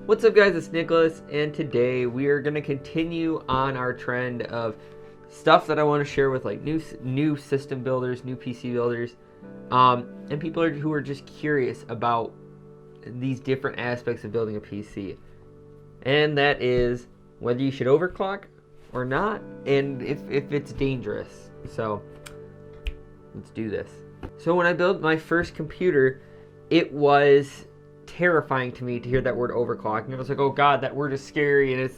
What's up guys, it's Nicholas, and today we are going to continue on our trend of stuff that I want to share with like new system builders, new PC builders, and people who are just curious about these different aspects of building a PC. And that is whether you should overclock or not, and if it's dangerous. So let's do this. So when I built my first computer, it was terrifying to me to hear that word overclock, and I was like, oh god, that word is scary, and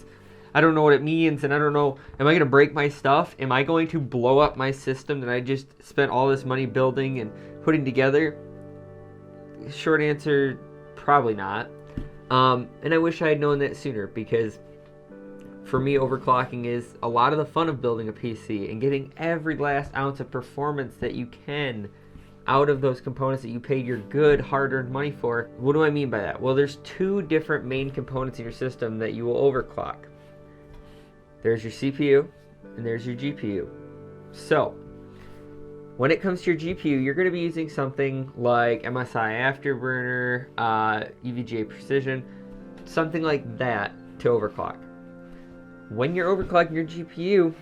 I don't know what it means, and I don't know, am I going to break my stuff? Am I going to blow up my system that I just spent all this money building and putting together? Short answer, probably not. And I wish I had known that sooner, because for me, overclocking is a lot of the fun of building a PC and getting every last ounce of performance that you can out of those components that you paid your good hard-earned money for. What do I mean by that? Well, there's two different main components in your system that you will overclock. There's your CPU and there's your GPU. So when it comes to your GPU, you're going to be using something like MSI Afterburner, EVGA Precision, something like that to overclock. When you're overclocking your GPU,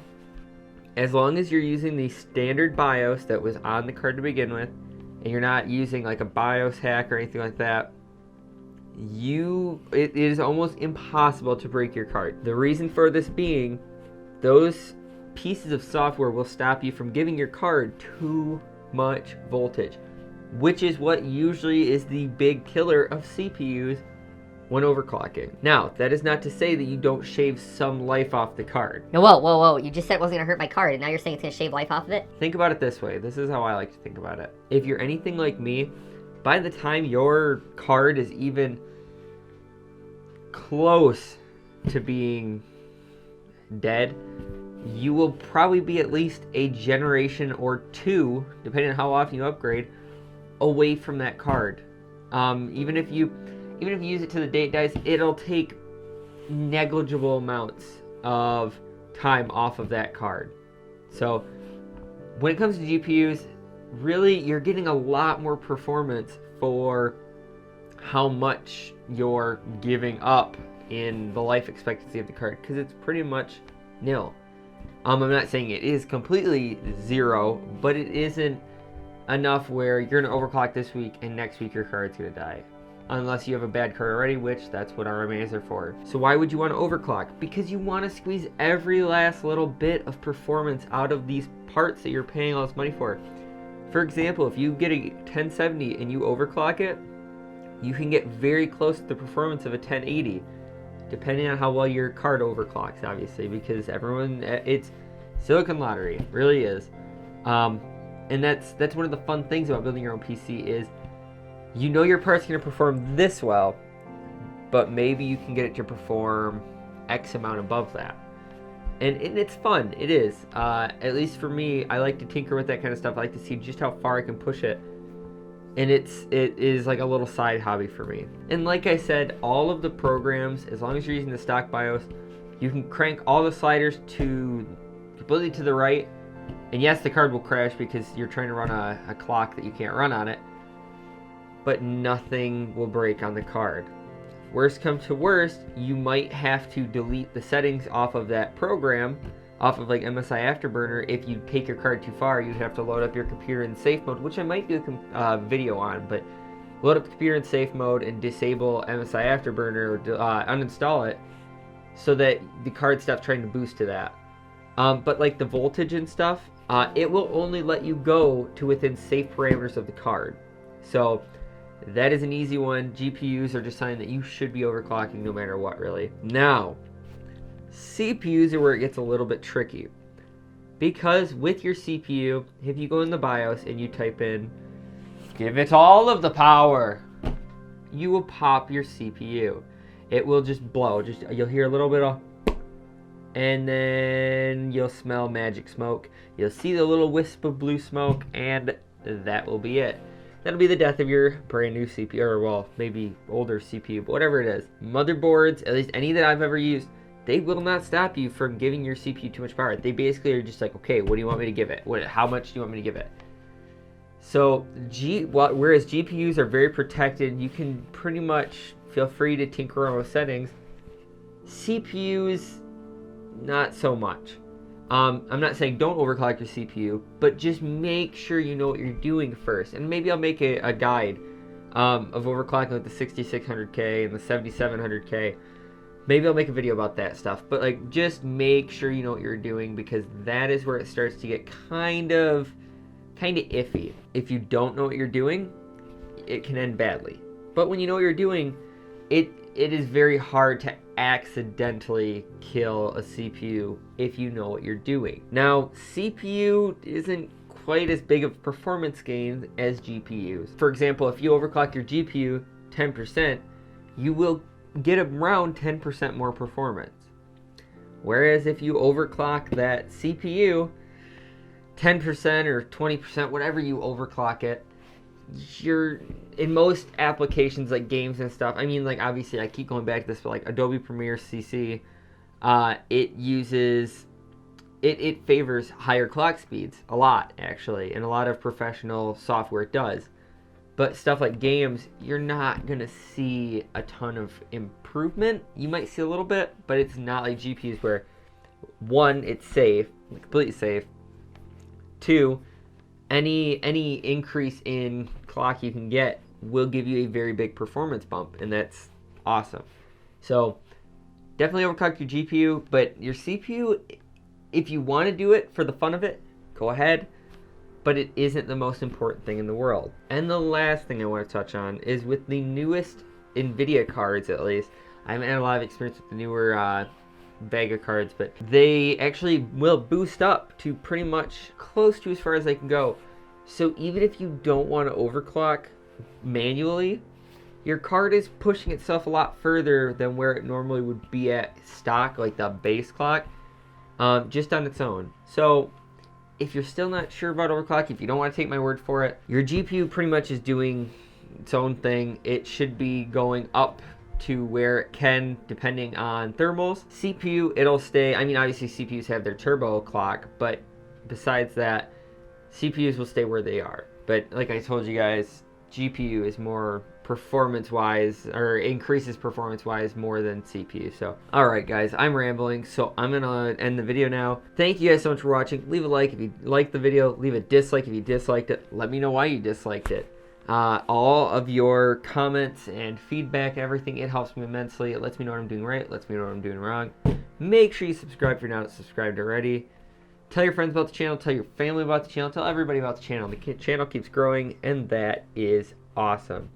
as long as you're using the standard BIOS that was on the card to begin with, and you're not using like a BIOS hack or anything like that, it is almost impossible to break your card. The reason for this being, those pieces of software will stop you from giving your card too much voltage, which is what usually is the big killer of CPUs when overclocking. Now, that is not to say that you don't shave some life off the card. No, whoa. You just said it wasn't going to hurt my card, and now you're saying it's going to shave life off of it? Think about it this way. This is how I like to think about it. If you're anything like me, by the time your card is even close to being dead, you will probably be at least a generation or two, depending on how often you upgrade, away from that card. Even if you use it to the day it dies, it'll take negligible amounts of time off of that card. So when it comes to GPUs, really you're getting a lot more performance for how much you're giving up in the life expectancy of the card, because it's pretty much nil. I'm not saying it is completely zero, but it isn't enough where you're going to overclock this week and next week your card's going to die. Unless you have a bad card already, which that's what RMAs are for. So why would you want to overclock? Because you want to squeeze every last little bit of performance out of these parts that you're paying all this money for. For example, if you get a 1070 and you overclock it, you can get very close to the performance of a 1080, depending on how well your card overclocks, obviously, because it's Silicon Lottery, it really is. And that's one of the fun things about building your own PC is, you know your part's going to perform this well, but maybe you can get it to perform X amount above that. And it's fun. It is. At least for me, I like to tinker with that kind of stuff. I like to see just how far I can push it. And it is like a little side hobby for me. And like I said, all of the programs, as long as you're using the stock BIOS, you can crank all the sliders to completely to the right. And yes, the card will crash because you're trying to run a clock that you can't run on it, but nothing will break on the card. Worst come to worst, you might have to delete the settings off of that program, off of like MSI Afterburner. If you take your card too far, you'd have to load up your computer in safe mode, which I might do a video on, but load up the computer in safe mode and disable MSI Afterburner or uninstall it so that the card stops trying to boost to that. But like the voltage and stuff, it will only let you go to within safe parameters of the card. So that is an easy one. GPUs are just something that you should be overclocking no matter what, really. Now, CPUs are where it gets a little bit tricky. Because with your CPU, if you go in the BIOS and you type in, "Give it all of the power," you will pop your CPU. It will just blow. You'll hear a little bit of, and then you'll smell magic smoke. You'll see the little wisp of blue smoke, and that will be it. That'll be the death of your brand new CPU, or well, maybe older CPU, but whatever it is. Motherboards, at least any that I've ever used, they will not stop you from giving your CPU too much power. They basically are just like, okay, what do you want me to give it? How much do you want me to give it? So whereas GPUs are very protected, you can pretty much feel free to tinker around with settings. CPUs, not so much. I'm not saying don't overclock your CPU, but just make sure you know what you're doing first. And maybe I'll make a guide of overclocking with the 6600K and the 7700K. Maybe I'll make a video about that stuff. But like, just make sure you know what you're doing, because that is where it starts to get kind of iffy. If you don't know what you're doing, it can end badly. But when you know what you're doing, it is very hard to accidentally kill a CPU if you know what you're doing. Now, CPU isn't quite as big of performance gains as GPUs. For example, if you overclock your GPU 10%, you will get around 10% more performance. Whereas if you overclock that CPU 10% or 20%, whatever you overclock it, you're in most applications like games and stuff. I mean, like, obviously I keep going back to this, but like Adobe Premiere CC, it favors higher clock speeds a lot, actually, and a lot of professional software it does. But stuff like games, you're not gonna see a ton of improvement. You might see a little bit, but it's not like GPUs where, one, it's safe, completely safe. Two, any increase in clock you can get will give you a very big performance bump, and that's awesome. So definitely overclock your GPU, but your CPU, if you want to do it for the fun of it, go ahead, but it isn't the most important thing in the world. And the last thing I want to touch on is with the newest NVIDIA cards, at least. I haven't had a lot of experience with the newer Vega cards, but they actually will boost up to pretty much close to as far as they can go. So even if you don't want to overclock manually, your card is pushing itself a lot further than where it normally would be at stock, like the base clock, just on its own. So if you're still not sure about overclock, if you don't want to take my word for it, your GPU pretty much is doing its own thing. It should be going up to where it can, depending on thermals. CPU, it'll stay. I mean, obviously CPUs have their turbo clock, but besides that, CPUs will stay where they are. But like I told you guys, GPU is more performance-wise, or increases performance-wise more than CPU. So, alright guys, I'm rambling, so I'm gonna end the video now. Thank you guys so much for watching. Leave a like if you liked the video. Leave a dislike if you disliked it. Let me know why you disliked it. All of your comments and feedback, everything, it helps me immensely. It lets me know what I'm doing right, lets me know what I'm doing wrong. Make sure you subscribe if you're not subscribed already. Tell your friends about the channel, tell your family about the channel, tell everybody about the channel. The channel keeps growing, and that is awesome.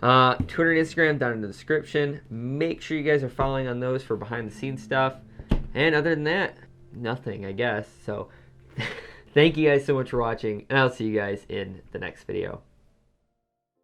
Twitter and Instagram down in the description. Make sure you guys are following on those for behind the scenes stuff. And other than that, nothing, I guess. So thank you guys so much for watching, and I'll see you guys in the next video.